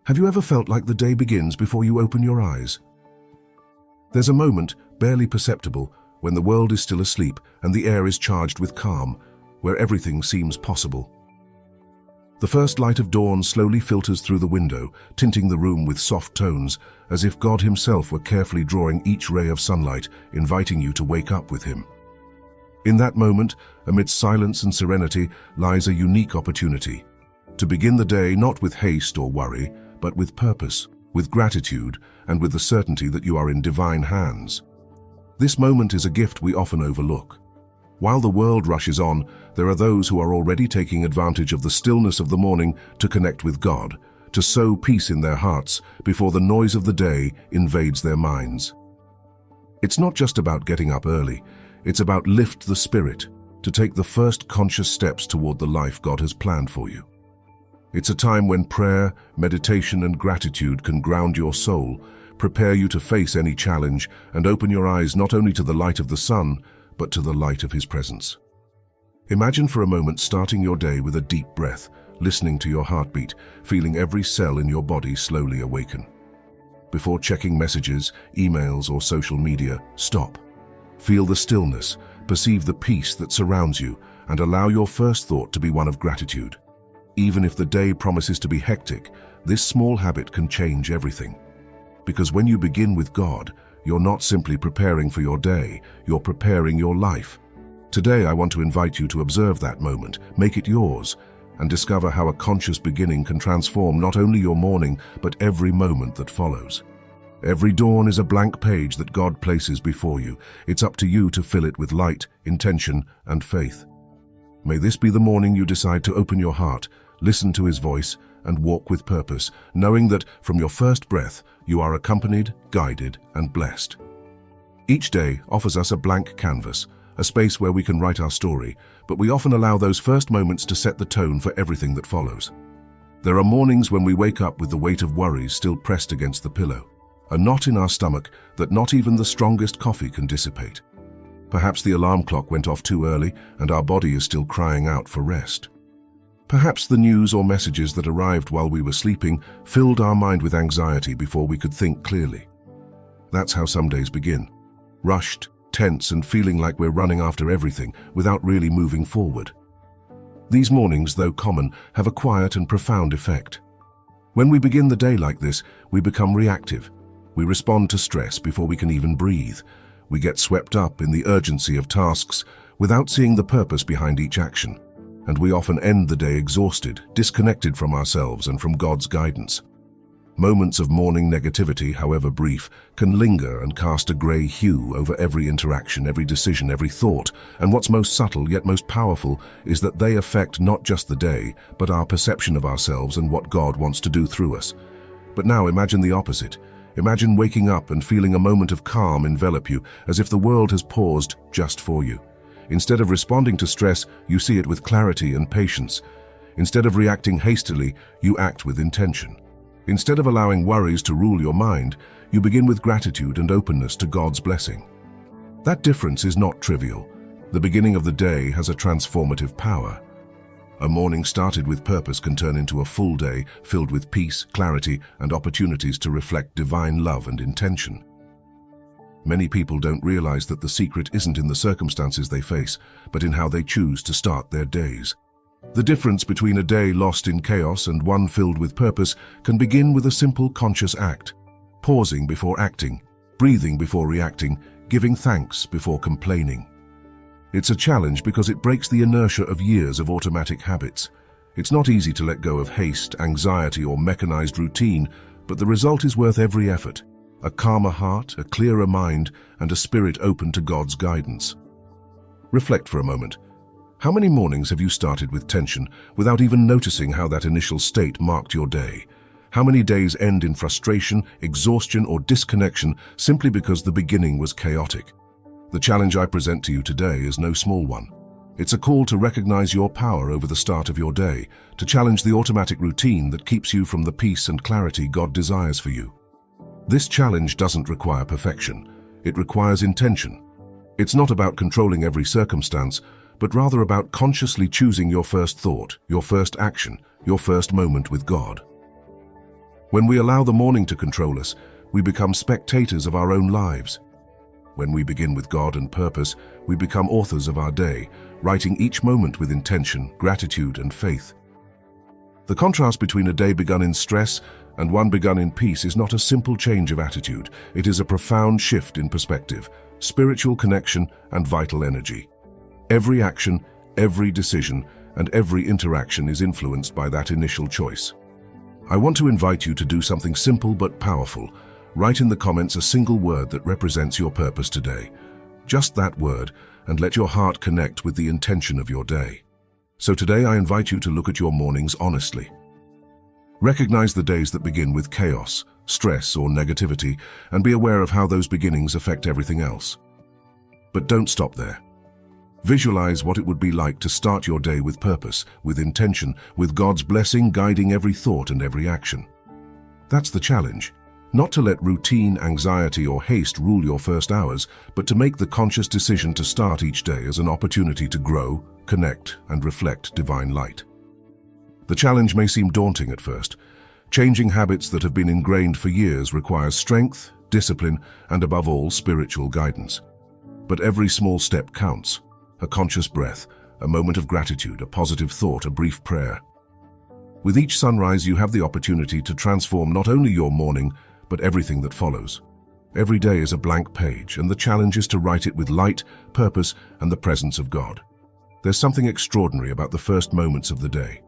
Have you ever felt like the day begins before you open your eyes? There's a moment, barely perceptible, when the world is still asleep and the air is charged with calm, where everything seems possible. The first light of dawn slowly filters through the window, tinting the room with soft tones, as if God himself were carefully drawing each ray of sunlight, inviting you to wake up with him. In that moment, amidst silence and serenity, lies a unique opportunity. To begin the day not with haste or worry, but with purpose, with gratitude, and with the certainty that you are in divine hands. This moment is a gift we often overlook. While the world rushes on, there are those who are already taking advantage of the stillness of the morning to connect with God, to sow peace in their hearts before the noise of the day invades their minds. It's not just about getting up early, it's about lift the spirit, to take the first conscious steps toward the life God has planned for you. It's a time when prayer, meditation, and gratitude can ground your soul, prepare you to face any challenge, and open your eyes not only to the light of the sun, but to the light of his presence. Imagine for a moment starting your day with a deep breath, listening to your heartbeat, feeling every cell in your body slowly awaken. Before checking messages, emails, or social media, stop. Feel the stillness, perceive the peace that surrounds you, and allow your first thought to be one of gratitude. Even if the day promises to be hectic, this small habit can change everything. Because when you begin with God, you're not simply preparing for your day, you're preparing your life. Today I want to invite you to observe that moment, make it yours, and discover how a conscious beginning can transform not only your morning, but every moment that follows. Every dawn is a blank page that God places before you. It's up to you to fill it with light, intention, and faith. May this be the morning you decide to open your heart, listen to his voice, and walk with purpose, knowing that from your first breath, you are accompanied, guided, and blessed. Each day offers us a blank canvas, a space where we can write our story, but we often allow those first moments to set the tone for everything that follows. There are mornings when we wake up with the weight of worries still pressed against the pillow, a knot in our stomach that not even the strongest coffee can dissipate. Perhaps the alarm clock went off too early and our body is still crying out for rest. Perhaps the news or messages that arrived while we were sleeping filled our mind with anxiety before we could think clearly. That's how some days begin. Rushed, tense, and feeling like we're running after everything without really moving forward. These mornings, though common, have a quiet and profound effect. When we begin the day like this, we become reactive. We respond to stress before we can even breathe. We get swept up in the urgency of tasks without seeing the purpose behind each action. And we often end the day exhausted, disconnected from ourselves and from God's guidance. Moments of morning negativity, however brief, can linger and cast a grey hue over every interaction, every decision, every thought, and what's most subtle yet most powerful is that they affect not just the day, but our perception of ourselves and what God wants to do through us. But now imagine the opposite. Imagine waking up and feeling a moment of calm envelop you, as if the world has paused just for you. Instead of responding to stress, you see it with clarity and patience. Instead of reacting hastily, you act with intention. Instead of allowing worries to rule your mind, you begin with gratitude and openness to God's blessing. That difference is not trivial. The beginning of the day has a transformative power. A morning started with purpose can turn into a full day filled with peace, clarity, and opportunities to reflect divine love and intention. Many people don't realize that the secret isn't in the circumstances they face, but in how they choose to start their days. The difference between a day lost in chaos and one filled with purpose can begin with a simple conscious act. Pausing before acting, breathing before reacting, giving thanks before complaining. It's a challenge because it breaks the inertia of years of automatic habits. It's not easy to let go of haste, anxiety, or mechanized routine, but the result is worth every effort. A calmer heart, a clearer mind, and a spirit open to God's guidance. Reflect for a moment. How many mornings have you started with tension without even noticing how that initial state marked your day? How many days end in frustration, exhaustion, or disconnection simply because the beginning was chaotic? The challenge I present to you today is no small one. It's a call to recognize your power over the start of your day, to challenge the automatic routine that keeps you from the peace and clarity God desires for you. This challenge doesn't require perfection. It requires intention. It's not about controlling every circumstance, but rather about consciously choosing your first thought, your first action, your first moment with God. When we allow the morning to control us, we become spectators of our own lives. When we begin with God and purpose, we become authors of our day, writing each moment with intention, gratitude, and faith. The contrast between a day begun in stress and one begun in peace is not a simple change of attitude. It is a profound shift in perspective, spiritual connection, and vital energy. Every action, every decision, and every interaction is influenced by that initial choice. I want to invite you to do something simple but powerful. Write in the comments a single word that represents your purpose today. Just that word, and let your heart connect with the intention of your day. So today I invite you to look at your mornings honestly. Recognize the days that begin with chaos, stress, or negativity, and be aware of how those beginnings affect everything else. But don't stop there. Visualize what it would be like to start your day with purpose, with intention, with God's blessing guiding every thought and every action. That's the challenge. Not to let routine, anxiety, or haste rule your first hours, but to make the conscious decision to start each day as an opportunity to grow, connect, and reflect divine light. The challenge may seem daunting at first. Changing habits that have been ingrained for years requires strength, discipline, and above all, spiritual guidance. But every small step counts. A conscious breath, a moment of gratitude, a positive thought, a brief prayer. With each sunrise, you have the opportunity to transform not only your morning, but everything that follows. Every day is a blank page, and the challenge is to write it with light, purpose, and the presence of God. There's something extraordinary about the first moments of the day.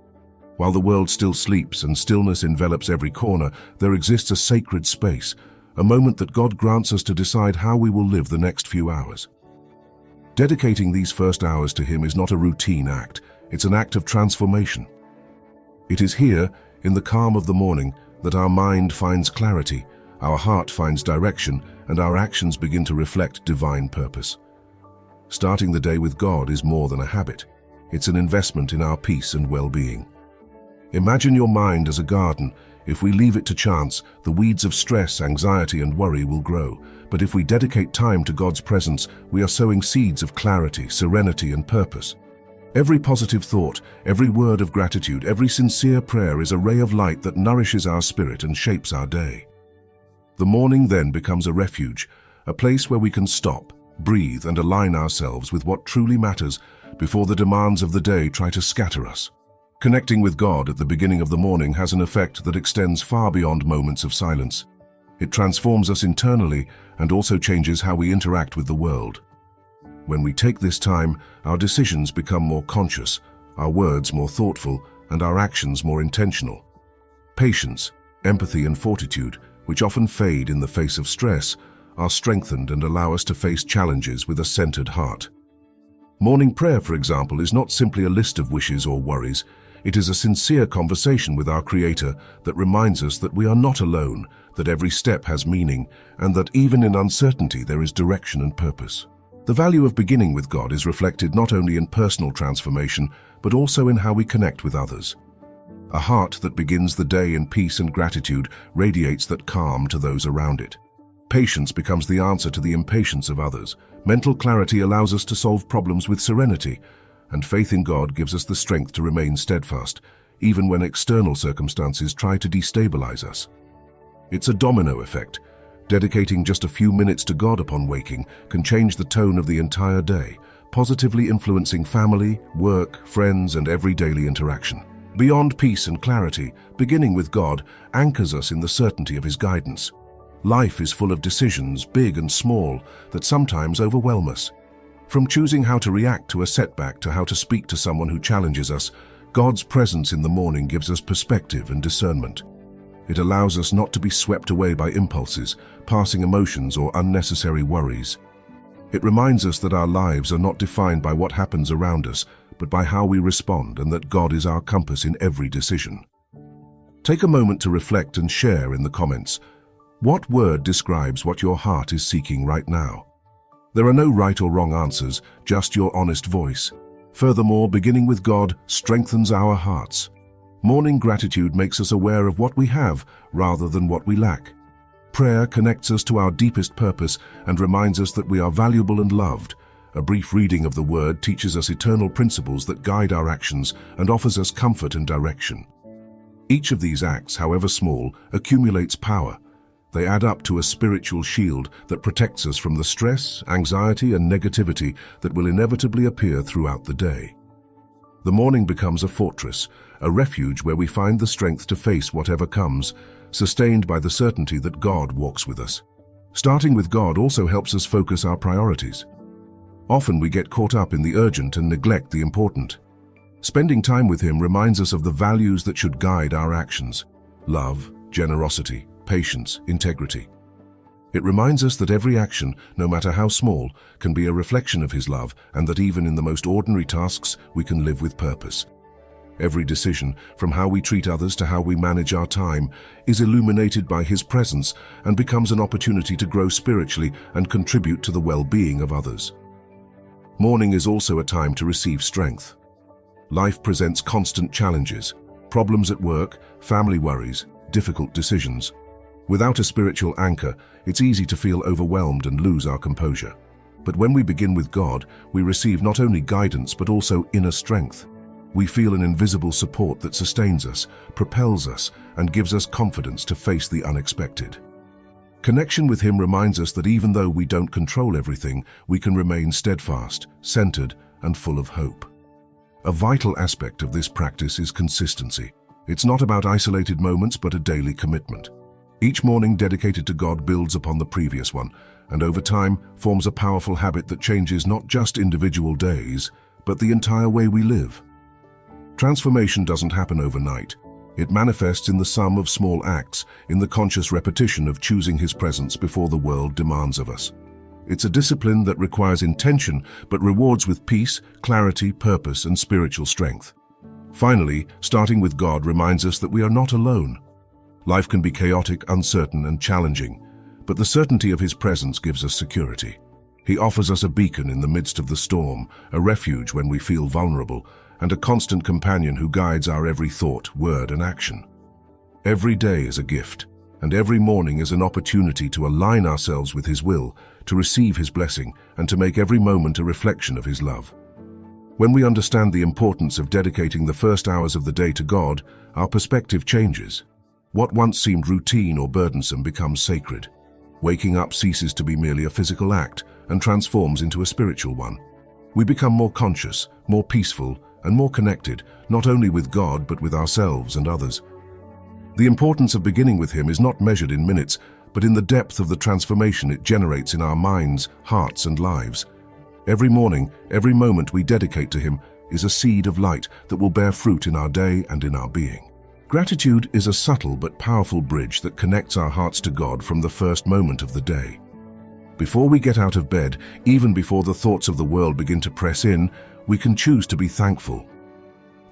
While the world still sleeps and stillness envelops every corner, there exists a sacred space, a moment that God grants us to decide how we will live the next few hours. Dedicating these first hours to Him is not a routine act, it's an act of transformation. It is here, in the calm of the morning, that our mind finds clarity, our heart finds direction, and our actions begin to reflect divine purpose. Starting the day with God is more than a habit. It's an investment in our peace and well-being. Imagine your mind as a garden. If we leave it to chance, the weeds of stress, anxiety, and worry will grow. But if we dedicate time to God's presence, we are sowing seeds of clarity, serenity, and purpose. Every positive thought, every word of gratitude, every sincere prayer is a ray of light that nourishes our spirit and shapes our day. The morning then becomes a refuge, a place where we can stop, breathe, and align ourselves with what truly matters before the demands of the day try to scatter us. Connecting with God at the beginning of the morning has an effect that extends far beyond moments of silence. It transforms us internally and also changes how we interact with the world. When we take this time, our decisions become more conscious, our words more thoughtful, and our actions more intentional. Patience, empathy, and fortitude, which often fade in the face of stress, are strengthened and allow us to face challenges with a centered heart. Morning prayer, for example, is not simply a list of wishes or worries. It is a sincere conversation with our Creator that reminds us that we are not alone, that every step has meaning, and that even in uncertainty there is direction and purpose. The value of beginning with God is reflected not only in personal transformation, but also in how we connect with others. A heart that begins the day in peace and gratitude radiates that calm to those around it. Patience becomes the answer to the impatience of others. Mental clarity allows us to solve problems with serenity, and faith in God gives us the strength to remain steadfast, even when external circumstances try to destabilize us. It's a domino effect. Dedicating just a few minutes to God upon waking can change the tone of the entire day, positively influencing family, work, friends, and every daily interaction. Beyond peace and clarity, beginning with God anchors us in the certainty of His guidance. Life is full of decisions, big and small, that sometimes overwhelm us. From choosing how to react to a setback to how to speak to someone who challenges us, God's presence in the morning gives us perspective and discernment. It allows us not to be swept away by impulses, passing emotions, or unnecessary worries. It reminds us that our lives are not defined by what happens around us, but by how we respond, and that God is our compass in every decision. Take a moment to reflect and share in the comments. What word describes what your heart is seeking right now? There are no right or wrong answers, just your honest voice. Furthermore, beginning with God strengthens our hearts. Morning gratitude makes us aware of what we have rather than what we lack. Prayer connects us to our deepest purpose and reminds us that we are valuable and loved. A brief reading of the Word teaches us eternal principles that guide our actions and offers us comfort and direction. Each of these acts, however small, accumulates power. They add up to a spiritual shield that protects us from the stress, anxiety, and negativity that will inevitably appear throughout the day. The morning becomes a fortress, a refuge where we find the strength to face whatever comes, sustained by the certainty that God walks with us. Starting with God also helps us focus our priorities. Often we get caught up in the urgent and neglect the important. Spending time with Him reminds us of the values that should guide our actions: love, generosity, patience, integrity. It reminds us that every action, no matter how small, can be a reflection of His love, and that even in the most ordinary tasks, we can live with purpose. Every decision, from how we treat others to how we manage our time, is illuminated by His presence and becomes an opportunity to grow spiritually and contribute to the well-being of others. Morning is also a time to receive strength. Life presents constant challenges, problems at work, family worries, difficult decisions. Without a spiritual anchor, it's easy to feel overwhelmed and lose our composure. But when we begin with God, we receive not only guidance but also inner strength. We feel an invisible support that sustains us, propels us, and gives us confidence to face the unexpected. Connection with Him reminds us that even though we don't control everything, we can remain steadfast, centered, and full of hope. A vital aspect of this practice is consistency. It's not about isolated moments but a daily commitment. Each morning dedicated to God builds upon the previous one, and over time forms a powerful habit that changes not just individual days, but the entire way we live. Transformation doesn't happen overnight. It manifests in the sum of small acts, in the conscious repetition of choosing His presence before the world demands of us. It's a discipline that requires intention, but rewards with peace, clarity, purpose, and spiritual strength. Finally, starting with God reminds us that we are not alone. Life can be chaotic, uncertain, and challenging, but the certainty of His presence gives us security. He offers us a beacon in the midst of the storm, a refuge when we feel vulnerable, and a constant companion who guides our every thought, word, and action. Every day is a gift, and every morning is an opportunity to align ourselves with His will, to receive His blessing, and to make every moment a reflection of His love. When we understand the importance of dedicating the first hours of the day to God, our perspective changes. What once seemed routine or burdensome becomes sacred. Waking up ceases to be merely a physical act and transforms into a spiritual one. We become more conscious, more peaceful, and more connected, not only with God but with ourselves and others. The importance of beginning with Him is not measured in minutes, but in the depth of the transformation it generates in our minds, hearts, and lives. Every morning, every moment we dedicate to Him is a seed of light that will bear fruit in our day and in our being. Gratitude is a subtle but powerful bridge that connects our hearts to God from the first moment of the day. Before we get out of bed, even before the thoughts of the world begin to press in, we can choose to be thankful.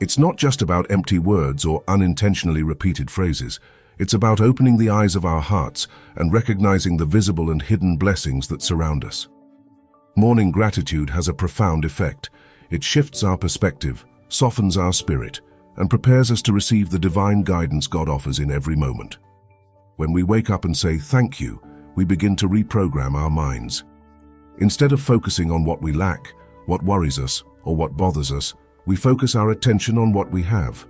It's not just about empty words or unintentionally repeated phrases. It's about opening the eyes of our hearts and recognizing the visible and hidden blessings that surround us. Morning gratitude has a profound effect. It shifts our perspective, softens our spirit, and prepares us to receive the divine guidance God offers in every moment. When we wake up and say thank you, we begin to reprogram our minds. Instead of focusing on what we lack, what worries us, or what bothers us, we focus our attention on what we have.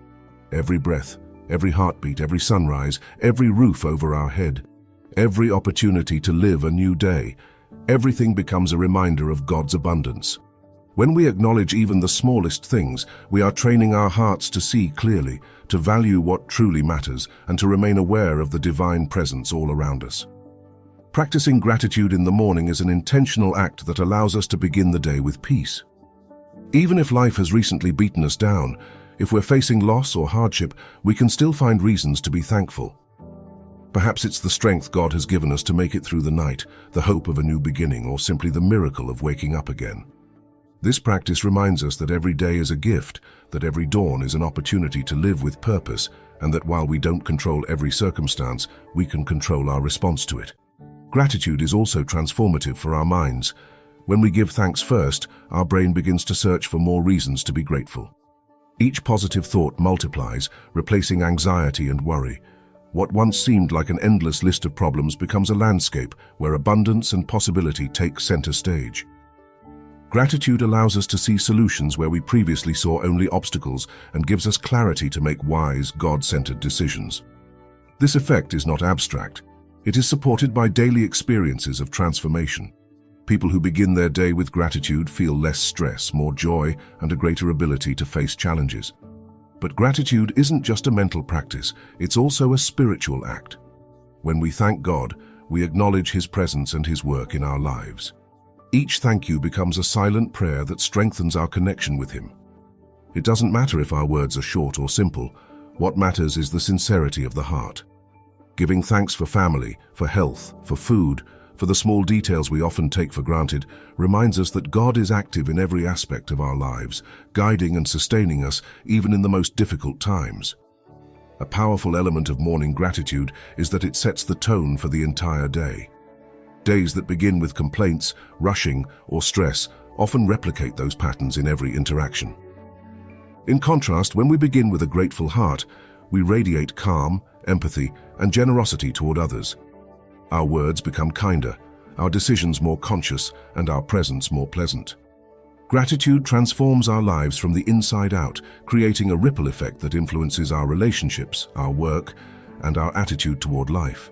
Every breath, every heartbeat, every sunrise, every roof over our head, every opportunity to live a new day, everything becomes a reminder of God's abundance. When we acknowledge even the smallest things, we are training our hearts to see clearly, to value what truly matters, and to remain aware of the divine presence all around us. Practicing gratitude in the morning is an intentional act that allows us to begin the day with peace. Even if life has recently beaten us down, if we're facing loss or hardship, we can still find reasons to be thankful. Perhaps it's the strength God has given us to make it through the night, the hope of a new beginning, or simply the miracle of waking up again. This practice reminds us that every day is a gift, that every dawn is an opportunity to live with purpose, and that while we don't control every circumstance, we can control our response to it. Gratitude is also transformative for our minds. When we give thanks first, our brain begins to search for more reasons to be grateful. Each positive thought multiplies, replacing anxiety and worry. What once seemed like an endless list of problems becomes a landscape where abundance and possibility take center stage. Gratitude allows us to see solutions where we previously saw only obstacles and gives us clarity to make wise, God-centered decisions. This effect is not abstract. It is supported by daily experiences of transformation. People who begin their day with gratitude feel less stress, more joy, and a greater ability to face challenges. But gratitude isn't just a mental practice, it's also a spiritual act. When we thank God, we acknowledge His presence and His work in our lives. Each thank you becomes a silent prayer that strengthens our connection with Him. It doesn't matter if our words are short or simple. What matters is the sincerity of the heart. Giving thanks for family, for health, for food, for the small details we often take for granted, reminds us that God is active in every aspect of our lives, guiding and sustaining us even in the most difficult times. A powerful element of morning gratitude is that it sets the tone for the entire day. Days that begin with complaints, rushing, or stress often replicate those patterns in every interaction. In contrast, when we begin with a grateful heart, we radiate calm, empathy, and generosity toward others. Our words become kinder, our decisions more conscious, and our presence more pleasant. Gratitude transforms our lives from the inside out, creating a ripple effect that influences our relationships, our work, and our attitude toward life.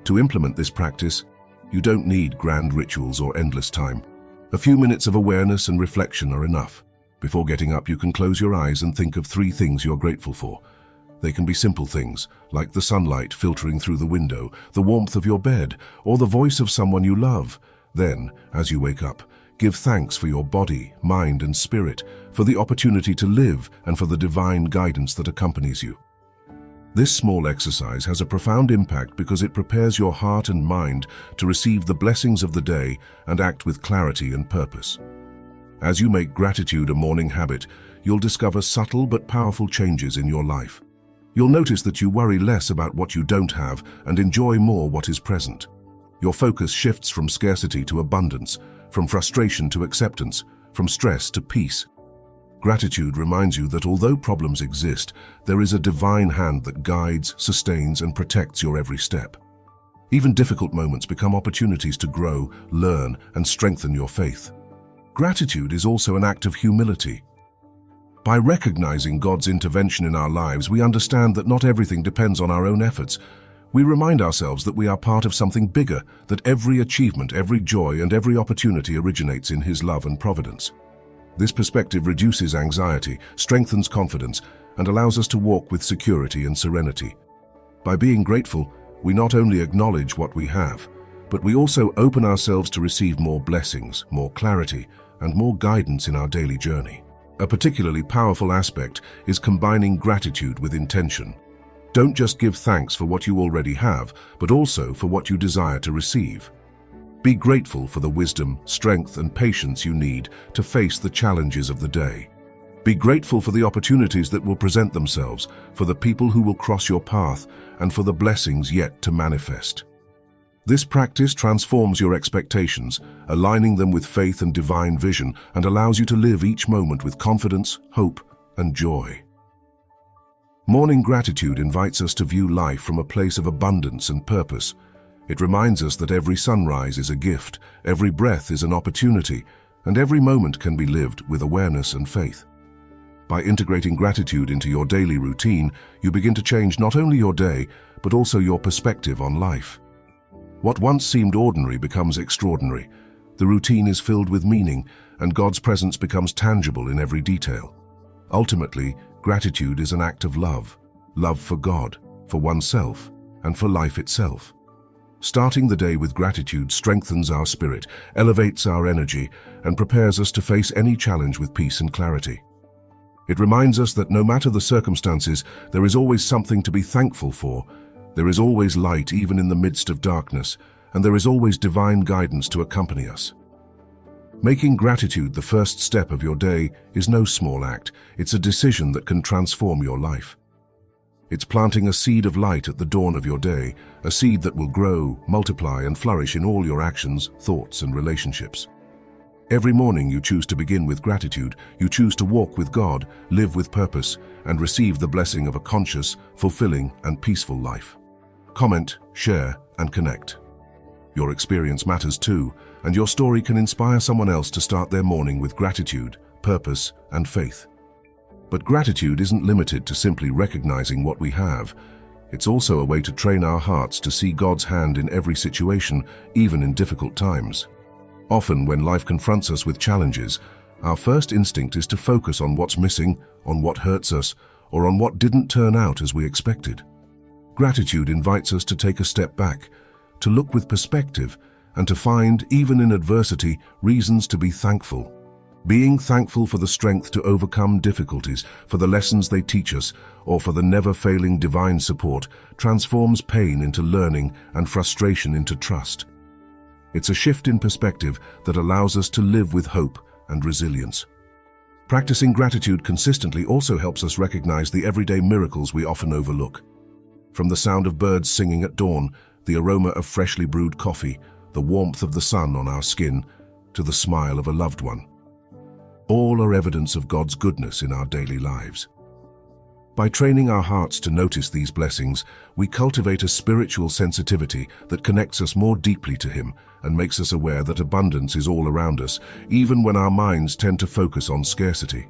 To implement this practice, you don't need grand rituals or endless time. A few minutes of awareness and reflection are enough. Before getting up, you can close your eyes and think of 3 things you're grateful for. They can be simple things, like the sunlight filtering through the window, the warmth of your bed, or the voice of someone you love. Then, as you wake up, give thanks for your body, mind, and spirit, for the opportunity to live and for the divine guidance that accompanies you. This small exercise has a profound impact because it prepares your heart and mind to receive the blessings of the day and act with clarity and purpose. As you make gratitude a morning habit, you'll discover subtle but powerful changes in your life. You'll notice that you worry less about what you don't have and enjoy more what is present. Your focus shifts from scarcity to abundance, from frustration to acceptance, from stress to peace. Gratitude reminds you that although problems exist, there is a divine hand that guides, sustains, and protects your every step. Even difficult moments become opportunities to grow, learn, and strengthen your faith. Gratitude is also an act of humility. By recognizing God's intervention in our lives, we understand that not everything depends on our own efforts. We remind ourselves that we are part of something bigger, that every achievement, every joy, and every opportunity originates in His love and providence. This perspective reduces anxiety, strengthens confidence, and allows us to walk with security and serenity. By being grateful, we not only acknowledge what we have, but we also open ourselves to receive more blessings, more clarity, and more guidance in our daily journey. A particularly powerful aspect is combining gratitude with intention. Don't just give thanks for what you already have, but also for what you desire to receive. Be grateful for the wisdom, strength, and patience you need to face the challenges of the day. Be grateful for the opportunities that will present themselves, for the people who will cross your path, and for the blessings yet to manifest. This practice transforms your expectations, aligning them with faith and divine vision, and allows you to live each moment with confidence, hope, and joy. Morning gratitude invites us to view life from a place of abundance and purpose. It reminds us that every sunrise is a gift, every breath is an opportunity, and every moment can be lived with awareness and faith. By integrating gratitude into your daily routine, you begin to change not only your day, but also your perspective on life. What once seemed ordinary becomes extraordinary. The routine is filled with meaning, and God's presence becomes tangible in every detail. Ultimately, gratitude is an act of love for God, for oneself, and for life itself. Starting the day with gratitude strengthens our spirit, elevates our energy, and prepares us to face any challenge with peace and clarity. It reminds us that no matter the circumstances, there is always something to be thankful for. There is always light even in the midst of darkness, and there is always divine guidance to accompany us. Making gratitude the first step of your day is no small act. It's a decision that can transform your life. It's planting a seed of light at the dawn of your day, a seed that will grow, multiply, and flourish in all your actions, thoughts, and relationships. Every morning you choose to begin with gratitude, you choose to walk with God, live with purpose, and receive the blessing of a conscious, fulfilling, and peaceful life. Comment, share, and connect. Your experience matters too, and your story can inspire someone else to start their morning with gratitude, purpose, and faith. But gratitude isn't limited to simply recognizing what we have. It's also a way to train our hearts to see God's hand in every situation, even in difficult times. Often, when life confronts us with challenges, our first instinct is to focus on what's missing, on what hurts us, or on what didn't turn out as we expected. Gratitude invites us to take a step back, to look with perspective, and to find, even in adversity, reasons to be thankful. Being thankful for the strength to overcome difficulties, for the lessons they teach us, or for the never-failing divine support, transforms pain into learning and frustration into trust. It's a shift in perspective that allows us to live with hope and resilience. Practicing gratitude consistently also helps us recognize the everyday miracles we often overlook. From the sound of birds singing at dawn, the aroma of freshly brewed coffee, the warmth of the sun on our skin, to the smile of a loved one. All are evidence of God's goodness in our daily lives. By training our hearts to notice these blessings, we cultivate a spiritual sensitivity that connects us more deeply to Him and makes us aware that abundance is all around us, even when our minds tend to focus on scarcity.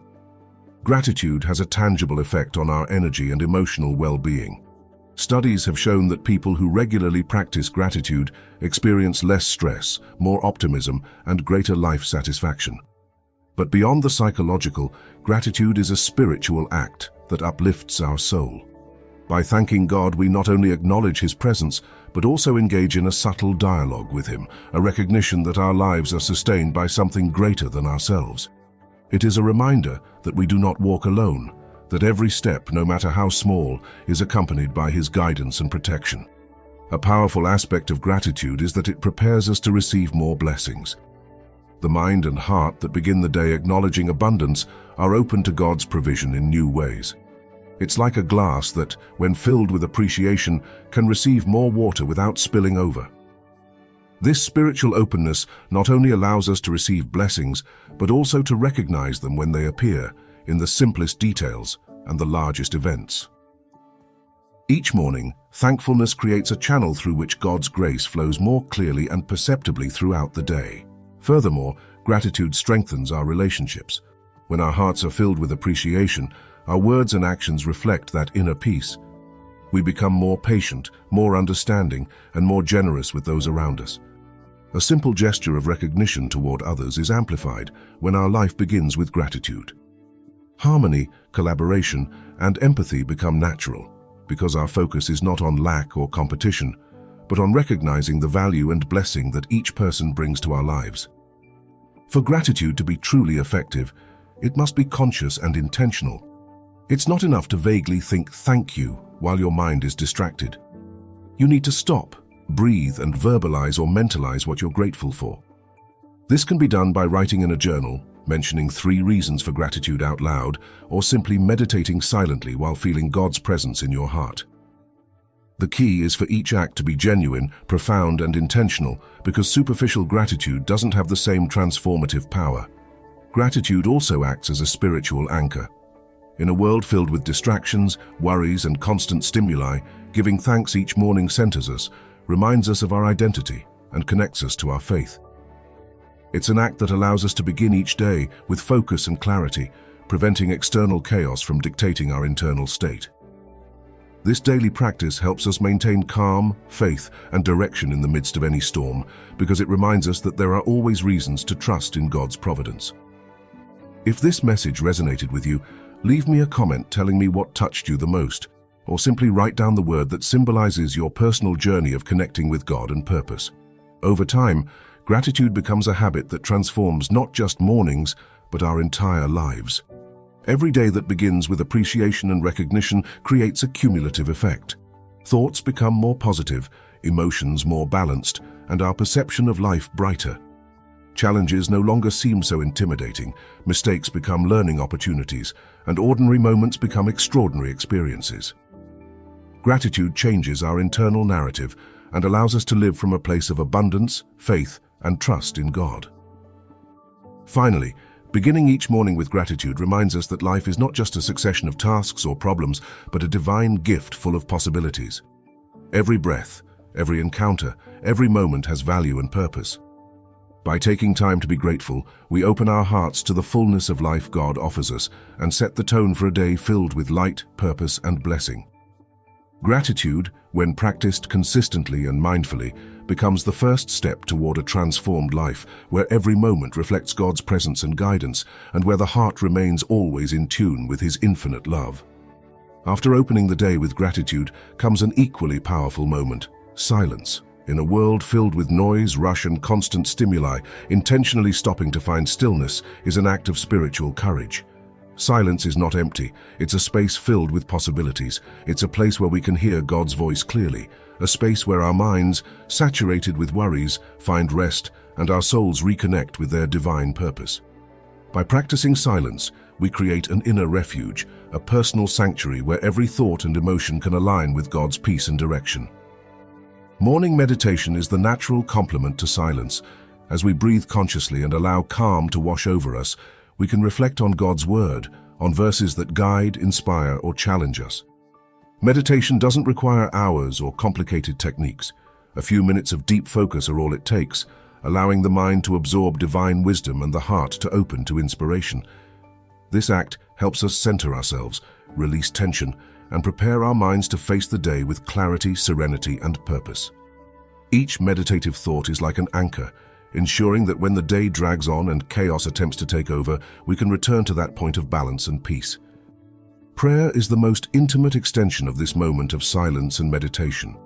Gratitude has a tangible effect on our energy and emotional well-being. Studies have shown that people who regularly practice gratitude experience less stress, more optimism, and greater life satisfaction. But beyond the psychological, gratitude is a spiritual act that uplifts our soul. By thanking God, we not only acknowledge His presence, but also engage in a subtle dialogue with Him, a recognition that our lives are sustained by something greater than ourselves. It is a reminder that we do not walk alone, that every step, no matter how small, is accompanied by His guidance and protection. A powerful aspect of gratitude is that it prepares us to receive more blessings. The mind and heart that begin the day acknowledging abundance are open to God's provision in new ways. It's like a glass that, when filled with appreciation, can receive more water without spilling over. This spiritual openness not only allows us to receive blessings, but also to recognize them when they appear, in the simplest details and the largest events. Each morning, thankfulness creates a channel through which God's grace flows more clearly and perceptibly throughout the day. Furthermore, gratitude strengthens our relationships. When our hearts are filled with appreciation, our words and actions reflect that inner peace. We become more patient, more understanding, and more generous with those around us. A simple gesture of recognition toward others is amplified when our life begins with gratitude. Harmony, collaboration, and empathy become natural because our focus is not on lack or competition, but on recognizing the value and blessing that each person brings to our lives. For gratitude to be truly effective, it must be conscious and intentional. It's not enough to vaguely think "thank you" while your mind is distracted. You need to stop, breathe, and verbalize or mentalize what you're grateful for. This can be done by writing in a journal, mentioning 3 reasons for gratitude out loud, or simply meditating silently while feeling God's presence in your heart. The key is for each act to be genuine, profound, and intentional, because superficial gratitude doesn't have the same transformative power. Gratitude also acts as a spiritual anchor. In a world filled with distractions, worries, and constant stimuli, giving thanks each morning centers us, reminds us of our identity, and connects us to our faith. It's an act that allows us to begin each day with focus and clarity, preventing external chaos from dictating our internal state. This daily practice helps us maintain calm, faith, and direction in the midst of any storm, because it reminds us that there are always reasons to trust in God's providence. If this message resonated with you, leave me a comment telling me what touched you the most, or simply write down the word that symbolizes your personal journey of connecting with God and purpose. Over time, gratitude becomes a habit that transforms not just mornings, but our entire lives. Every day that begins with appreciation and recognition creates a cumulative effect. Thoughts become more positive, emotions more balanced, and our perception of life brighter. Challenges no longer seem so intimidating, mistakes become learning opportunities, and ordinary moments become extraordinary experiences. Gratitude changes our internal narrative and allows us to live from a place of abundance, faith, and trust in God. Finally, beginning each morning with gratitude reminds us that life is not just a succession of tasks or problems, but a divine gift full of possibilities. Every breath, every encounter, every moment has value and purpose. By taking time to be grateful, we open our hearts to the fullness of life God offers us and set the tone for a day filled with light, purpose, and blessing. Gratitude, when practiced consistently and mindfully, becomes the first step toward a transformed life where every moment reflects God's presence and guidance, and where the heart remains always in tune with His infinite love. After opening the day with gratitude comes an equally powerful moment: silence. In a world filled with noise, rush, and constant stimuli, intentionally stopping to find stillness is an act of spiritual courage. Silence is not empty. It's a space filled with possibilities. It's a place where we can hear God's voice clearly, a space where our minds, saturated with worries, find rest, and our souls reconnect with their divine purpose. By practicing silence, we create an inner refuge, a personal sanctuary where every thought and emotion can align with God's peace and direction. Morning meditation is the natural complement to silence. As we breathe consciously and allow calm to wash over us, we can reflect on God's word, on verses that guide, inspire, or challenge us. Meditation doesn't require hours or complicated techniques. A few minutes of deep focus are all it takes, allowing the mind to absorb divine wisdom and the heart to open to inspiration. This act helps us center ourselves, release tension, and prepare our minds to face the day with clarity, serenity, and purpose. Each meditative thought is like an anchor, ensuring that when the day drags on and chaos attempts to take over, we can return to that point of balance and peace. Prayer is the most intimate extension of this moment of silence and meditation.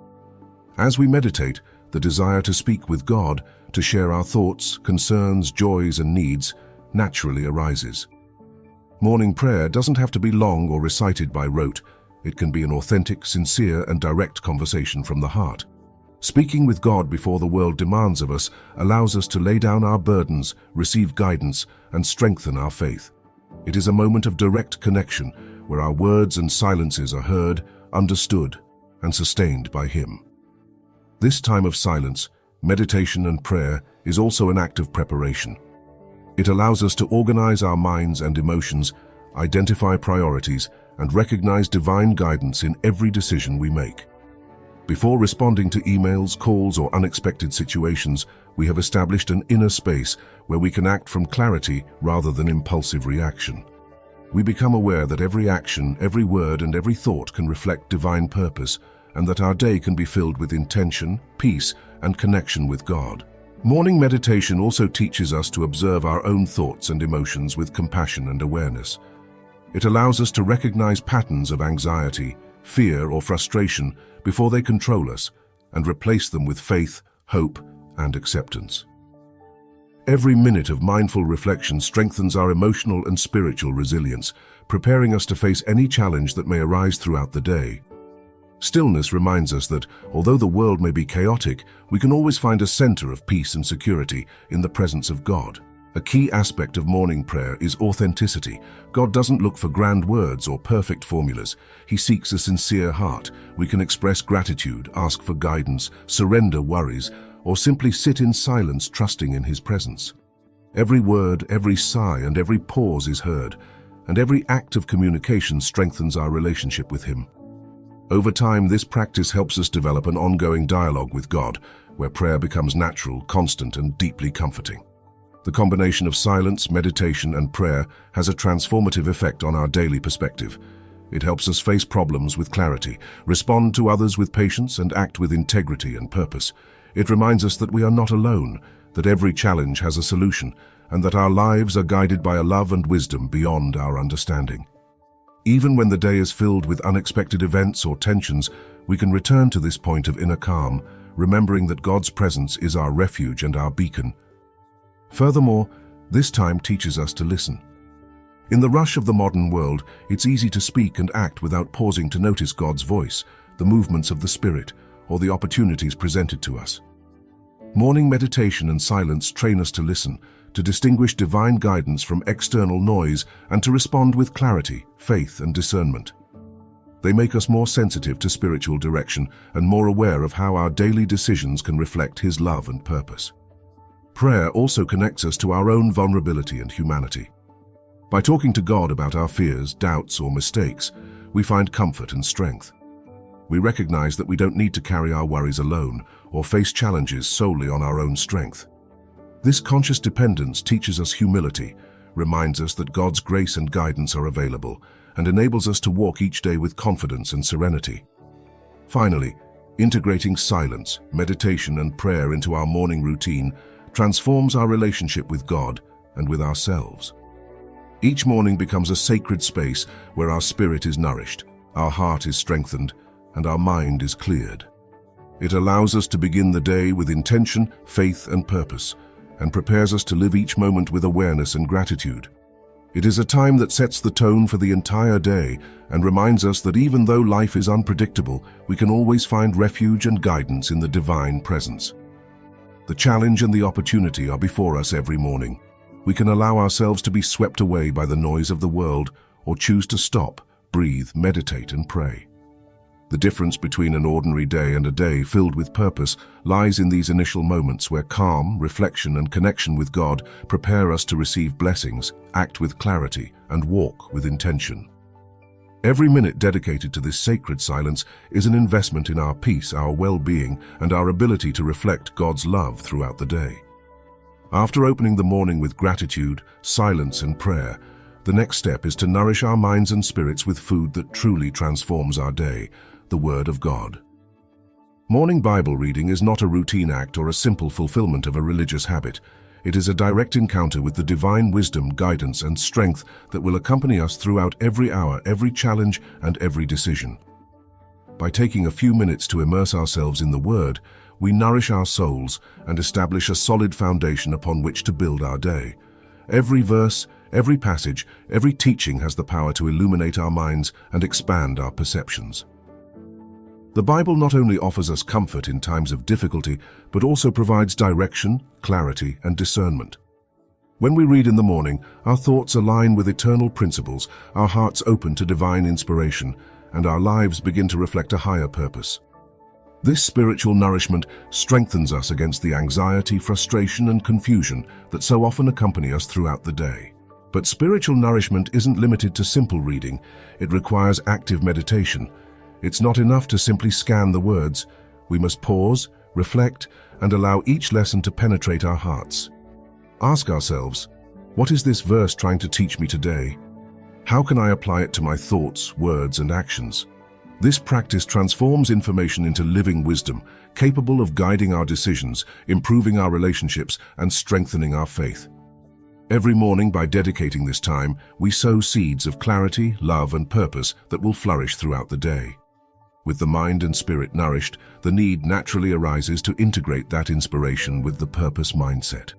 As we meditate, the desire to speak with God, to share our thoughts, concerns, joys, and needs, naturally arises. Morning prayer doesn't have to be long or recited by rote. It can be an authentic, sincere, and direct conversation from the heart. Speaking with God before the world demands of us allows us to lay down our burdens, receive guidance, and strengthen our faith. It is a moment of direct connection where our words and silences are heard, understood, and sustained by Him. This time of silence, meditation, and prayer is also an act of preparation. It allows us to organize our minds and emotions, identify priorities, and recognize divine guidance in every decision we make. Before responding to emails, calls, or unexpected situations, we have established an inner space where we can act from clarity rather than impulsive reaction. We become aware that every action, every word, and every thought can reflect divine purpose, and that our day can be filled with intention, peace, and connection with God. Morning meditation also teaches us to observe our own thoughts and emotions with compassion and awareness. It allows us to recognize patterns of anxiety, fear, or frustration before they control us, and replace them with faith, hope, and acceptance. Every minute of mindful reflection strengthens our emotional and spiritual resilience, preparing us to face any challenge that may arise throughout the day. Stillness reminds us that, although the world may be chaotic, we can always find a center of peace and security in the presence of God. A key aspect of morning prayer is authenticity. God doesn't look for grand words or perfect formulas. He seeks a sincere heart. We can express gratitude, ask for guidance, surrender worries, or simply sit in silence trusting in His presence. Every word, every sigh, and every pause is heard, and every act of communication strengthens our relationship with Him. Over time, this practice helps us develop an ongoing dialogue with God, where prayer becomes natural, constant, and deeply comforting. The combination of silence, meditation, and prayer has a transformative effect on our daily perspective. It helps us face problems with clarity, respond to others with patience, and act with integrity and purpose. It reminds us that we are not alone, that every challenge has a solution, and that our lives are guided by a love and wisdom beyond our understanding. Even when the day is filled with unexpected events or tensions, we can return to this point of inner calm, remembering that God's presence is our refuge and our beacon. Furthermore, this time teaches us to listen. In the rush of the modern world, it's easy to speak and act without pausing to notice God's voice, the movements of the Spirit, or the opportunities presented to us. Morning meditation and silence train us to listen, to distinguish divine guidance from external noise, and to respond with clarity, faith, and discernment. They make us more sensitive to spiritual direction and more aware of how our daily decisions can reflect His love and purpose. Prayer also connects us to our own vulnerability and humanity. By talking to God about our fears, doubts, or mistakes, we find comfort and strength. We recognize that we don't need to carry our worries alone or face challenges solely on our own strength. This conscious dependence teaches us humility, reminds us that God's grace and guidance are available, and enables us to walk each day with confidence and serenity. Finally, integrating silence, meditation, and prayer into our morning routine transforms our relationship with God and with ourselves. Each morning becomes a sacred space where our spirit is nourished, our heart is strengthened, and our mind is cleared. It allows us to begin the day with intention, faith, and purpose, and prepares us to live each moment with awareness and gratitude. It is a time that sets the tone for the entire day and reminds us that even though life is unpredictable, we can always find refuge and guidance in the divine presence. The challenge and the opportunity are before us every morning. We can allow ourselves to be swept away by the noise of the world, or choose to stop, breathe, meditate, and pray. The difference between an ordinary day and a day filled with purpose lies in these initial moments where calm, reflection, and connection with God prepare us to receive blessings, act with clarity, and walk with intention. Every minute dedicated to this sacred silence is an investment in our peace, our well-being, and our ability to reflect God's love throughout the day. After opening the morning with gratitude, silence, and prayer, the next step is to nourish our minds and spirits with food that truly transforms our day, the Word of God. Morning Bible reading is not a routine act or a simple fulfillment of a religious habit. It is a direct encounter with the divine wisdom, guidance, and strength that will accompany us throughout every hour, every challenge, and every decision. By taking a few minutes to immerse ourselves in the Word, we nourish our souls and establish a solid foundation upon which to build our day. Every verse, every passage, every teaching has the power to illuminate our minds and expand our perceptions. The Bible not only offers us comfort in times of difficulty, but also provides direction, clarity, and discernment. When we read in the morning, our thoughts align with eternal principles, our hearts open to divine inspiration, and our lives begin to reflect a higher purpose. This spiritual nourishment strengthens us against the anxiety, frustration, and confusion that so often accompany us throughout the day. But spiritual nourishment isn't limited to simple reading. It requires active meditation. It's not enough to simply scan the words. We must pause, reflect, and allow each lesson to penetrate our hearts. Ask ourselves, what is this verse trying to teach me today? How can I apply it to my thoughts, words, and actions? This practice transforms information into living wisdom, capable of guiding our decisions, improving our relationships, and strengthening our faith. Every morning, by dedicating this time, we sow seeds of clarity, love, and purpose that will flourish throughout the day. With the mind and spirit nourished, the need naturally arises to integrate that inspiration with the purpose mindset.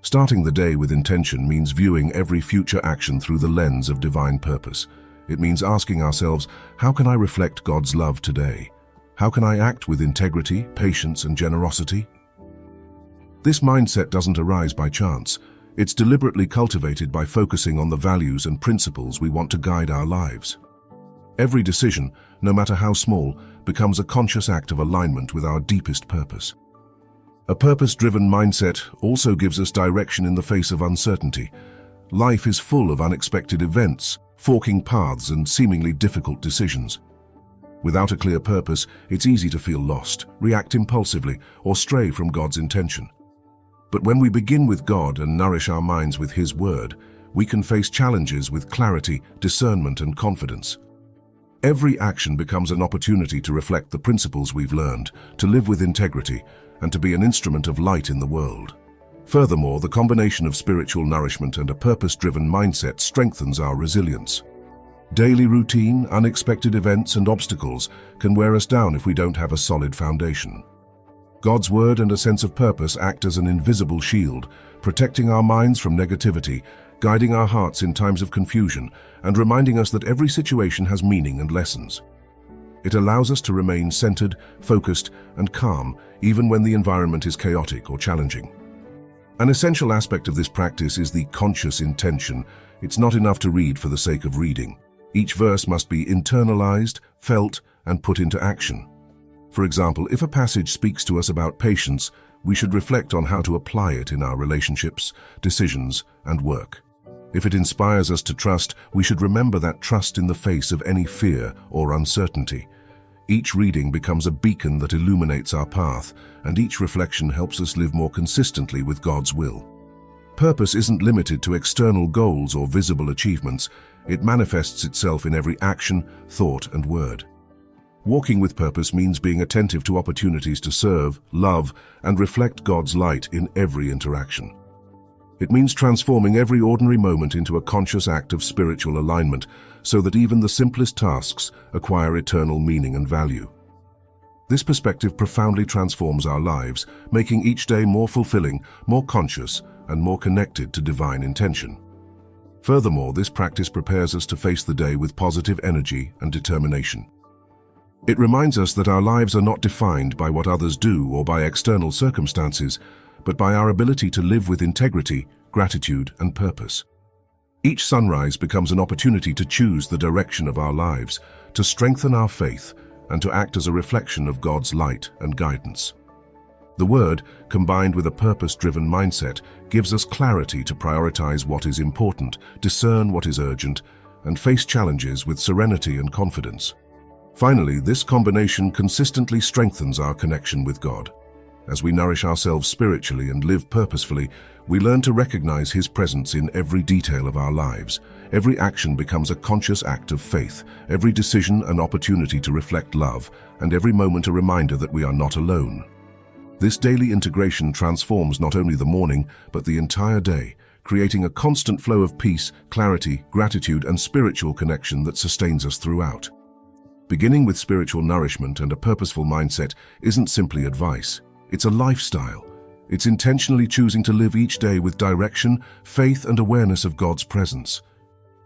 Starting the day with intention means viewing every future action through the lens of divine purpose. It means asking ourselves, how can I reflect God's love today? How can I act with integrity, patience, and generosity? This mindset doesn't arise by chance. It's deliberately cultivated by focusing on the values and principles we want to guide our lives. Every decision, no matter how small, becomes a conscious act of alignment with our deepest purpose. A purpose-driven mindset also gives us direction in the face of uncertainty. Life is full of unexpected events, forking paths, and seemingly difficult decisions. Without a clear purpose, it's easy to feel lost, react impulsively, or stray from God's intention. But when we begin with God and nourish our minds with His Word, we can face challenges with clarity, discernment, and confidence. Every action becomes an opportunity to reflect the principles we've learned, to live with integrity, and to be an instrument of light in the world. Furthermore, the combination of spiritual nourishment and a purpose-driven mindset strengthens our resilience. Daily routine, unexpected events, and obstacles can wear us down if we don't have a solid foundation. God's Word and a sense of purpose act as an invisible shield, protecting our minds from negativity, guiding our hearts in times of confusion, and reminding us that every situation has meaning and lessons. It allows us to remain centered, focused, and calm, even when the environment is chaotic or challenging. An essential aspect of this practice is the conscious intention. It's not enough to read for the sake of reading. Each verse must be internalized, felt, and put into action. For example, if a passage speaks to us about patience, we should reflect on how to apply it in our relationships, decisions, and work. If it inspires us to trust, we should remember that trust in the face of any fear or uncertainty. Each reading becomes a beacon that illuminates our path, and each reflection helps us live more consistently with God's will. Purpose isn't limited to external goals or visible achievements. It manifests itself in every action, thought, and word. Walking with purpose means being attentive to opportunities to serve, love, and reflect God's light in every interaction. It means transforming every ordinary moment into a conscious act of spiritual alignment, so that even the simplest tasks acquire eternal meaning and value. This perspective profoundly transforms our lives, making each day more fulfilling, more conscious, and more connected to divine intention. Furthermore, this practice prepares us to face the day with positive energy and determination. It reminds us that our lives are not defined by what others do or by external circumstances, but by our ability to live with integrity, gratitude, and purpose. Each sunrise becomes an opportunity to choose the direction of our lives, to strengthen our faith, and to act as a reflection of God's light and guidance. The Word, combined with a purpose-driven mindset, gives us clarity to prioritize what is important, discern what is urgent, and face challenges with serenity and confidence. Finally, this combination consistently strengthens our connection with God. As we nourish ourselves spiritually and live purposefully, we learn to recognize His presence in every detail of our lives. Every action becomes a conscious act of faith, every decision an opportunity to reflect love, and every moment a reminder that we are not alone. This daily integration transforms not only the morning, but the entire day, creating a constant flow of peace, clarity, gratitude, and spiritual connection that sustains us throughout. Beginning with spiritual nourishment and a purposeful mindset isn't simply advice. It's a lifestyle. It's intentionally choosing to live each day with direction, faith, and awareness of God's presence.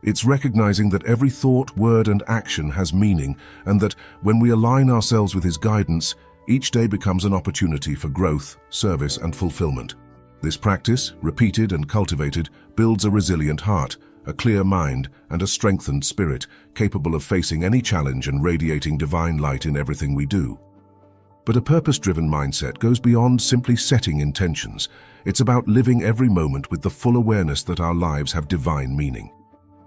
It's recognizing that every thought, word, and action has meaning, and that when we align ourselves with His guidance, each day becomes an opportunity for growth, service, and fulfillment. This practice, repeated and cultivated, builds a resilient heart, a clear mind, and a strengthened spirit, capable of facing any challenge and radiating divine light in everything we do. But a purpose-driven mindset goes beyond simply setting intentions. It's about living every moment with the full awareness that our lives have divine meaning.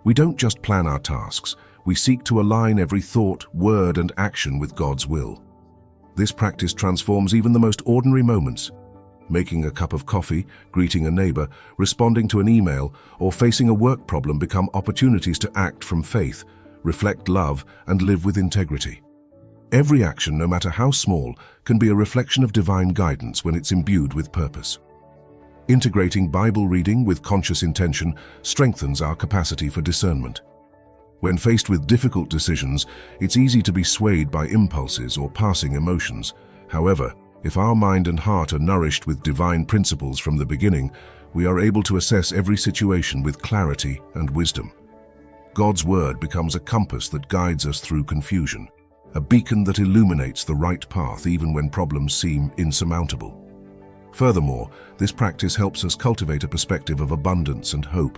We don't just plan our tasks, we seek to align every thought, word, and action with God's will. This practice transforms even the most ordinary moments. Making a cup of coffee, greeting a neighbor, responding to an email, or facing a work problem become opportunities to act from faith, reflect love, and live with integrity. Every action, no matter how small, can be a reflection of divine guidance when it's imbued with purpose. Integrating Bible reading with conscious intention strengthens our capacity for discernment. When faced with difficult decisions, it's easy to be swayed by impulses or passing emotions. However, if our mind and heart are nourished with divine principles from the beginning, we are able to assess every situation with clarity and wisdom. God's Word becomes a compass that guides us through confusion, a beacon that illuminates the right path even when problems seem insurmountable. Furthermore, this practice helps us cultivate a perspective of abundance and hope.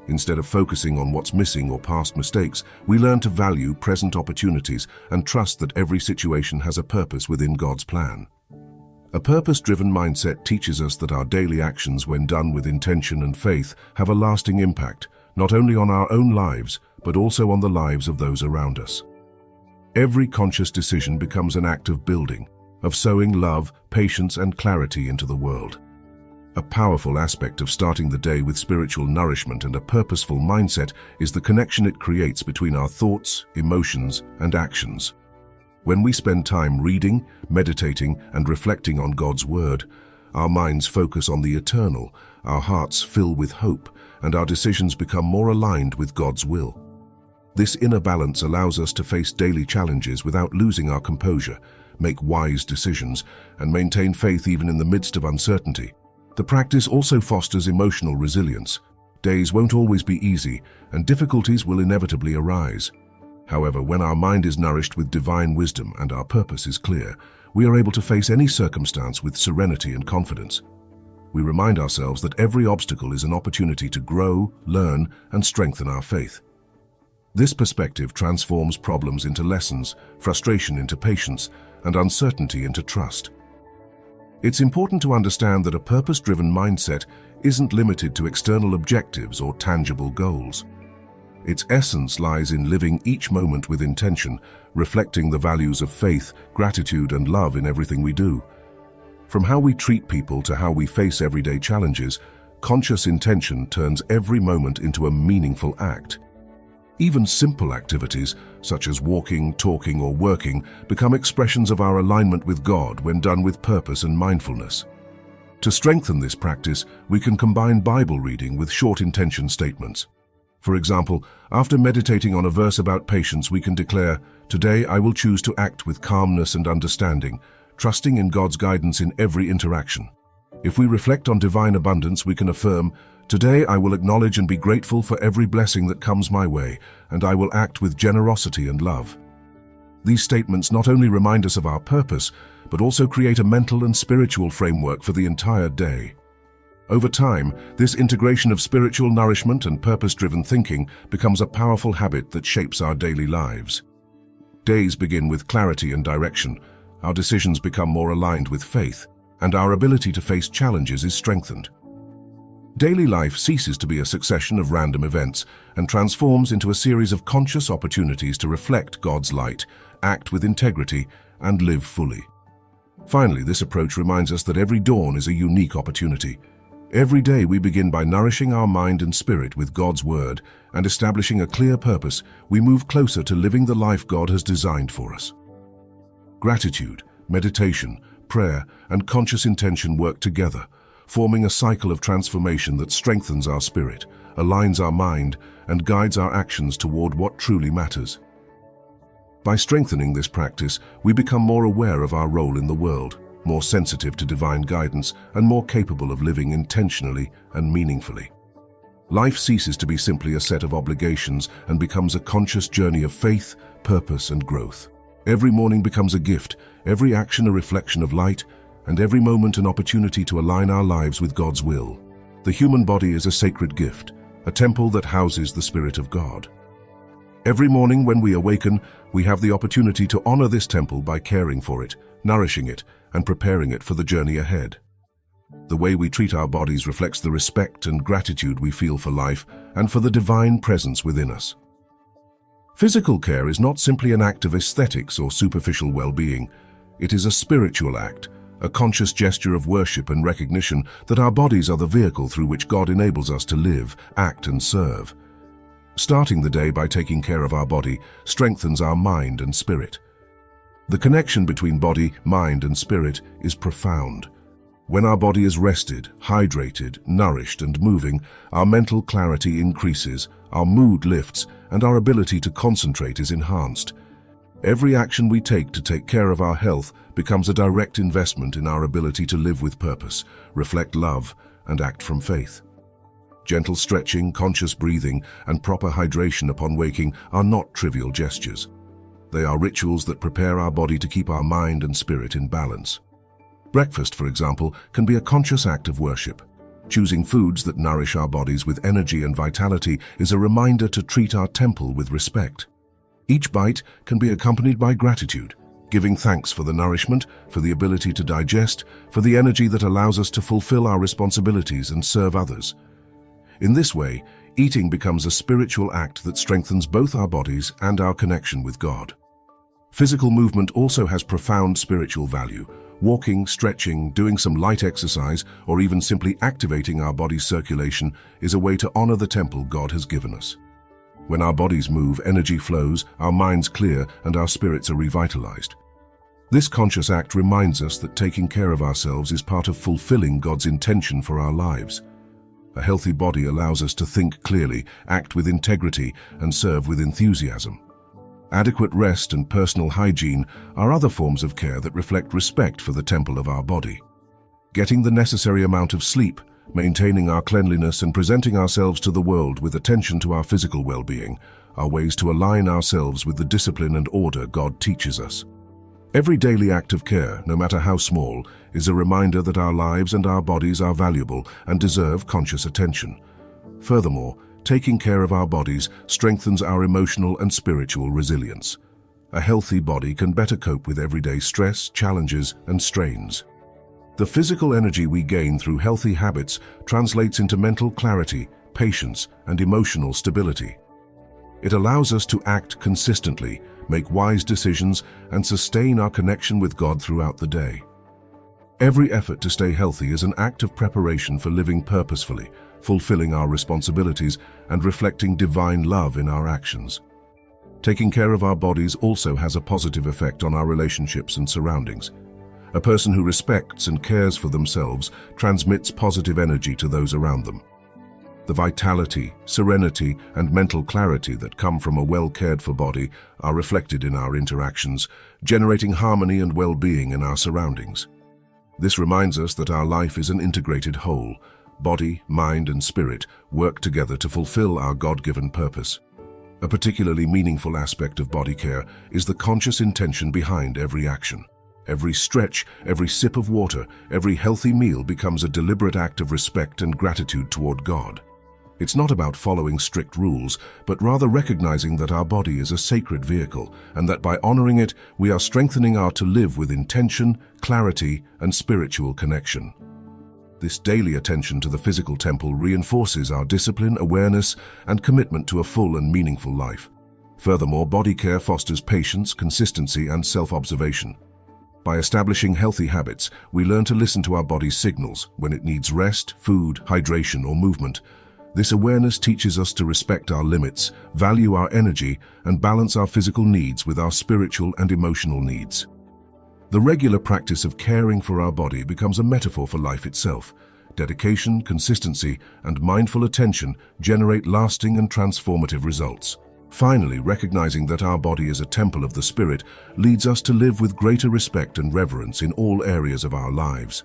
Instead of focusing on what's missing or past mistakes, we learn to value present opportunities and trust that every situation has a purpose within God's plan. A purpose-driven mindset teaches us that our daily actions, when done with intention and faith, have a lasting impact, not only on our own lives, but also on the lives of those around us. Every conscious decision becomes an act of building, of sowing love, patience, and clarity into the world. A powerful aspect of starting the day with spiritual nourishment and a purposeful mindset is the connection it creates between our thoughts, emotions, and actions. When we spend time reading, meditating, and reflecting on God's Word, our minds focus on the eternal, our hearts fill with hope, and our decisions become more aligned with God's will. This inner balance allows us to face daily challenges without losing our composure, make wise decisions, and maintain faith even in the midst of uncertainty. The practice also fosters emotional resilience. Days won't always be easy, and difficulties will inevitably arise. However, when our mind is nourished with divine wisdom and our purpose is clear, we are able to face any circumstance with serenity and confidence. We remind ourselves that every obstacle is an opportunity to grow, learn, and strengthen our faith. This perspective transforms problems into lessons, frustration into patience, and uncertainty into trust. It's important to understand that a purpose-driven mindset isn't limited to external objectives or tangible goals. Its essence lies in living each moment with intention, reflecting the values of faith, gratitude, and love in everything we do. From how we treat people to how we face everyday challenges, conscious intention turns every moment into a meaningful act. Even simple activities, such as walking, talking, or working, become expressions of our alignment with God when done with purpose and mindfulness. To strengthen this practice, we can combine Bible reading with short intention statements. For example, after meditating on a verse about patience, we can declare, "Today I will choose to act with calmness and understanding, trusting in God's guidance in every interaction." If we reflect on divine abundance, we can affirm, "Today I will acknowledge and be grateful for every blessing that comes my way, and I will act with generosity and love." These statements not only remind us of our purpose, but also create a mental and spiritual framework for the entire day. Over time, this integration of spiritual nourishment and purpose-driven thinking becomes a powerful habit that shapes our daily lives. Days begin with clarity and direction, our decisions become more aligned with faith, and our ability to face challenges is strengthened. Daily life ceases to be a succession of random events and transforms into a series of conscious opportunities to reflect God's light, act with integrity, and live fully. Finally, this approach reminds us that every dawn is a unique opportunity. Every day we begin by nourishing our mind and spirit with God's Word and establishing a clear purpose. We move closer to living the life God has designed for us. Gratitude, meditation, prayer, and conscious intention work together, forming a cycle of transformation that strengthens our spirit, aligns our mind, and guides our actions toward what truly matters. By strengthening this practice, we become more aware of our role in the world, more sensitive to divine guidance, and more capable of living intentionally and meaningfully. Life ceases to be simply a set of obligations and becomes a conscious journey of faith, purpose, and growth. Every morning becomes a gift, every action a reflection of light, and every moment an opportunity to align our lives with God's will. The human body is a sacred gift, a temple that houses the Spirit of God. Every morning when we awaken, we have the opportunity to honor this temple by caring for it, nourishing it, and preparing it for the journey ahead. The way we treat our bodies reflects the respect and gratitude we feel for life and for the divine presence within us. Physical care is not simply an act of aesthetics or superficial well-being. It is a spiritual act, a conscious gesture of worship and recognition that our bodies are the vehicle through which God enables us to live, act, and serve. Starting the day by taking care of our body strengthens our mind and spirit. The connection between body, mind, and spirit is profound. When our body is rested, hydrated, nourished, and moving, our mental clarity increases, our mood lifts, and our ability to concentrate is enhanced. Every action we take to take care of our health becomes a direct investment in our ability to live with purpose, reflect love, and act from faith. Gentle stretching, conscious breathing, and proper hydration upon waking are not trivial gestures. They are rituals that prepare our body to keep our mind and spirit in balance. Breakfast, for example, can be a conscious act of worship. Choosing foods that nourish our bodies with energy and vitality is a reminder to treat our temple with respect. Each bite can be accompanied by gratitude, giving thanks for the nourishment, for the ability to digest, for the energy that allows us to fulfill our responsibilities and serve others. In this way, eating becomes a spiritual act that strengthens both our bodies and our connection with God. Physical movement also has profound spiritual value. Walking, stretching, doing some light exercise, or even simply activating our body's circulation is a way to honor the temple God has given us. When our bodies move, energy flows, our minds clear, and our spirits are revitalized. This conscious act reminds us that taking care of ourselves is part of fulfilling God's intention for our lives. A healthy body allows us to think clearly, act with integrity, and serve with enthusiasm. Adequate rest and personal hygiene are other forms of care that reflect respect for the temple of our body. Getting the necessary amount of sleep, maintaining our cleanliness, and presenting ourselves to the world with attention to our physical well-being are ways to align ourselves with the discipline and order God teaches us. Every daily act of care, no matter how small, is a reminder that our lives and our bodies are valuable and deserve conscious attention. Furthermore, taking care of our bodies strengthens our emotional and spiritual resilience. A healthy body can better cope with everyday stress, challenges, and strains. The physical energy we gain through healthy habits translates into mental clarity, patience, and emotional stability. It allows us to act consistently, make wise decisions, and sustain our connection with God throughout the day. Every effort to stay healthy is an act of preparation for living purposefully, fulfilling our responsibilities, and reflecting divine love in our actions. Taking care of our bodies also has a positive effect on our relationships and surroundings. A person who respects and cares for themselves transmits positive energy to those around them. The vitality, serenity, and mental clarity that come from a well-cared-for body are reflected in our interactions, generating harmony and well-being in our surroundings. This reminds us that our life is an integrated whole. Body, mind, and spirit work together to fulfill our God-given purpose. A particularly meaningful aspect of body care is the conscious intention behind every action. Every stretch, every sip of water, every healthy meal becomes a deliberate act of respect and gratitude toward God. It's not about following strict rules, but rather recognizing that our body is a sacred vehicle, and that by honoring it, we are strengthening our to live with intention, clarity, and spiritual connection. This daily attention to the physical temple reinforces our discipline, awareness, and commitment to a full and meaningful life. Furthermore, body care fosters patience, consistency, and self-observation. By establishing healthy habits, we learn to listen to our body's signals when it needs rest, food, hydration, or movement. This awareness teaches us to respect our limits, value our energy, and balance our physical needs with our spiritual and emotional needs. The regular practice of caring for our body becomes a metaphor for life itself. Dedication, consistency, and mindful attention generate lasting and transformative results. Finally, recognizing that our body is a temple of the Spirit leads us to live with greater respect and reverence in all areas of our lives.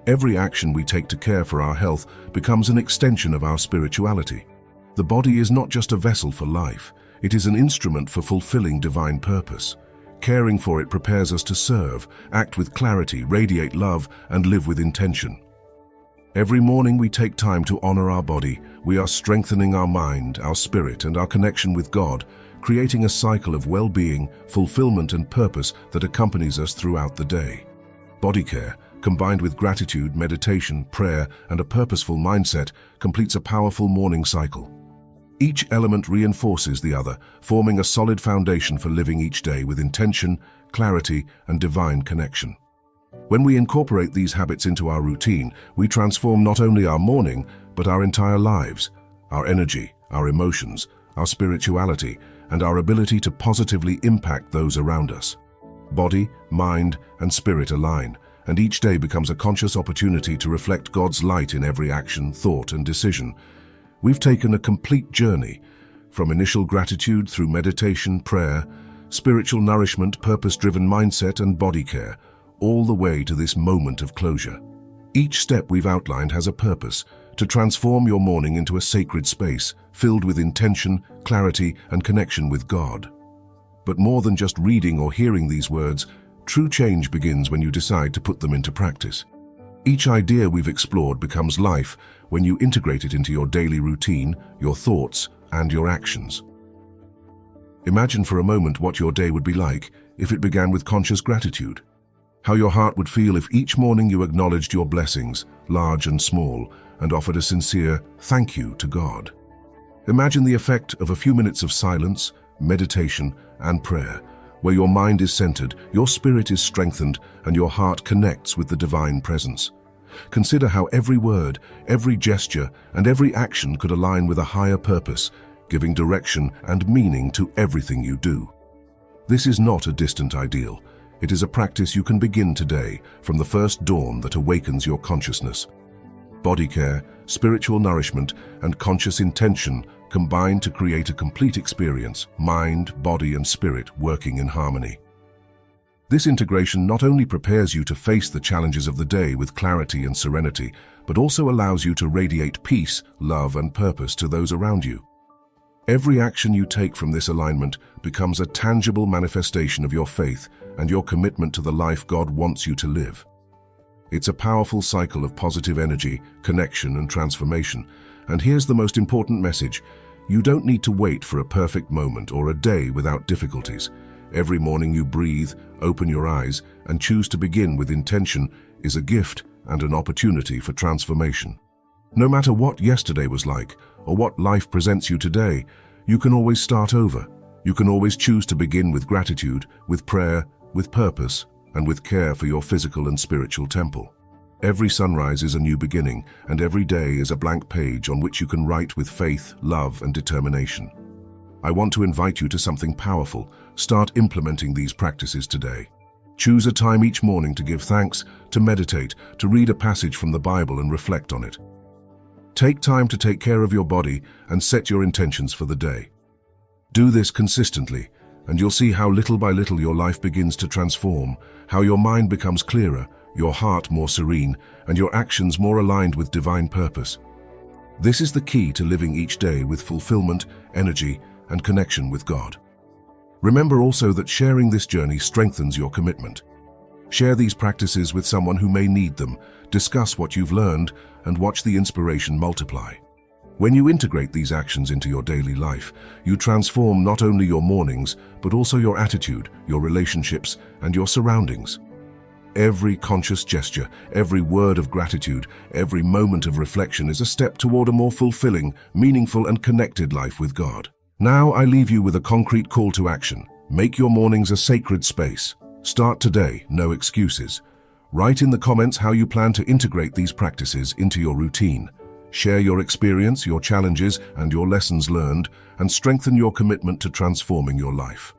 Every action we take to care for our health becomes an extension of our spirituality. The body is not just a vessel for life, it is an instrument for fulfilling divine purpose. Caring for it prepares us to serve, act with clarity, radiate love, and live with intention. Every morning we take time to honor our body, we are strengthening our mind, our spirit, and our connection with God, creating a cycle of well-being, fulfillment, and purpose that accompanies us throughout the day. Body care, combined with gratitude, meditation, prayer, and a purposeful mindset, completes a powerful morning cycle. Each element reinforces the other, forming a solid foundation for living each day with intention, clarity, and divine connection. When we incorporate these habits into our routine, we transform not only our morning, but our entire lives, our energy, our emotions, our spirituality, and our ability to positively impact those around us. Body, mind, and spirit align, and each day becomes a conscious opportunity to reflect God's light in every action, thought, and decision. We've taken a complete journey, from initial gratitude through meditation, prayer, spiritual nourishment, purpose-driven mindset, and body care, all the way to this moment of closure. Each step we've outlined has a purpose: to transform your morning into a sacred space, filled with intention, clarity, and connection with God. But more than just reading or hearing these words, true change begins when you decide to put them into practice. Each idea we've explored becomes life when you integrate it into your daily routine, your thoughts, and your actions. Imagine for a moment what your day would be like if it began with conscious gratitude. How your heart would feel if each morning you acknowledged your blessings, large and small, and offered a sincere thank you to God. Imagine the effect of a few minutes of silence, meditation, and prayer, where your mind is centered, your spirit is strengthened, and your heart connects with the divine presence. Consider how every word, every gesture, and every action could align with a higher purpose, giving direction and meaning to everything you do. This is not a distant ideal. It is a practice you can begin today, from the first dawn that awakens your consciousness. Body care, spiritual nourishment, and conscious intention combine to create a complete experience, mind, body, and spirit working in harmony. This integration not only prepares you to face the challenges of the day with clarity and serenity, but also allows you to radiate peace, love, and purpose to those around you. Every action you take from this alignment becomes a tangible manifestation of your faith and your commitment to the life God wants you to live. It's a powerful cycle of positive energy, connection, and transformation. And here's the most important message: you don't need to wait for a perfect moment or a day without difficulties. Every morning you breathe, open your eyes, and choose to begin with intention is a gift and an opportunity for transformation. No matter what yesterday was like, or what life presents you today, You can always start over. You can always choose to begin with gratitude, with prayer, with purpose, and with care for your physical and spiritual temple. Every sunrise is a new beginning, and every day is a blank page on which you can write with faith, love, and determination. I want to invite you to something powerful. Start implementing these practices today. Choose a time each morning to give thanks, to meditate, to read a passage from the Bible and reflect on it. Take time to take care of your body and set your intentions for the day. Do this consistently, and you'll see how little by little your life begins to transform, how your mind becomes clearer, your heart more serene, and your actions more aligned with divine purpose. This is the key to living each day with fulfillment, energy, and connection with God. Remember also that sharing this journey strengthens your commitment. Share these practices with someone who may need them, discuss what you've learned, and watch the inspiration multiply. When you integrate these actions into your daily life, you transform not only your mornings, but also your attitude, your relationships, and your surroundings. Every conscious gesture, every word of gratitude, every moment of reflection is a step toward a more fulfilling, meaningful, and connected life with God. Now I leave you with a concrete call to action. Make your mornings a sacred space. Start today, no excuses. Write in the comments how you plan to integrate these practices into your routine. Share your experience, your challenges, and your lessons learned, and strengthen your commitment to transforming your life.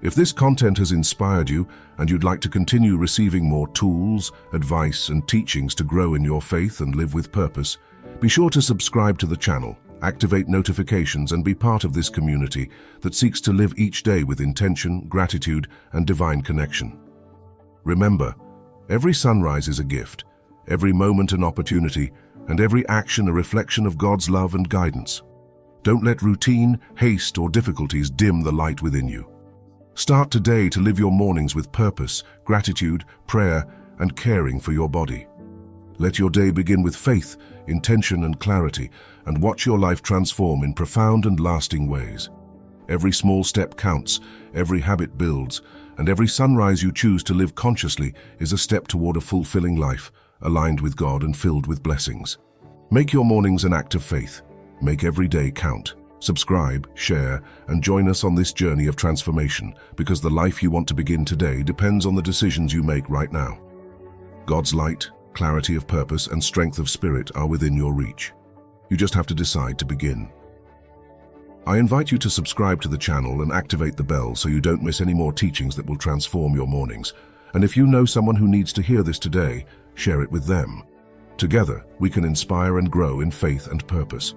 If this content has inspired you and you'd like to continue receiving more tools, advice, and teachings to grow in your faith and live with purpose, be sure to subscribe to the channel, activate notifications, and be part of this community that seeks to live each day with intention, gratitude, and divine connection. Remember, every sunrise is a gift, every moment an opportunity, and every action a reflection of God's love and guidance. Don't let routine, haste, or difficulties dim the light within you. Start today to live your mornings with purpose, gratitude, prayer, and caring for your body. Let your day begin with faith, intention, and clarity, and watch your life transform in profound and lasting ways. Every small step counts, every habit builds, and every sunrise you choose to live consciously is a step toward a fulfilling life, aligned with God and filled with blessings. Make your mornings an act of faith. Make every day count. Subscribe, share, and join us on this journey of transformation, because the life you want to begin today depends on the decisions you make right now. God's light, clarity of purpose, and strength of spirit are within your reach. You just have to decide to begin. I invite you to subscribe to the channel and activate the bell so you don't miss any more teachings that will transform your mornings. And if you know someone who needs to hear this today, share it with them. Together, we can inspire and grow in faith and purpose.